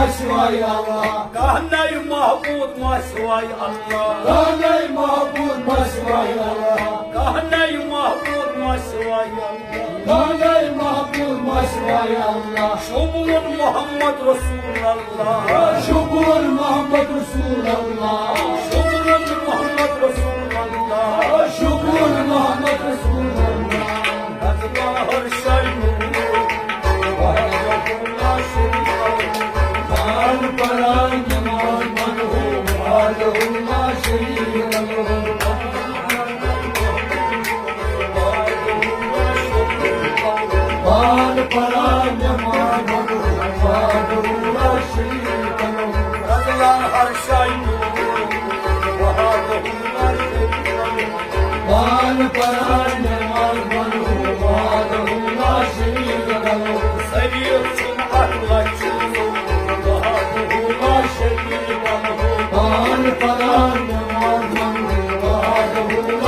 माशिवाय अल्लाह कहनाई महबूब माशिवाय अल्लाह कहनाई महबूब माशिवाय अल्लाह कहनाई महबूब माशिवाय अल्लाह कहनाई महबूब माशिवाय अल्लाह शुबुल मोहम्मद रसूल अल्लाह शुकुर मोहम्मद रसूल अल्लाह शुबुल मोहम्मद रसूल अल्लाह शुकुर मोहम्मद रसूल अल्लाह अल्लाह हर शय मान परान मान मन हो वालहुल्ला शरीक लो मान परान मान मन हो वालहुल्ला शरीक लो अल्लाह हर शय मान परान मान मन हो वालहुल्ला शरीक लो मान परान मान मन हो वालहुल्ला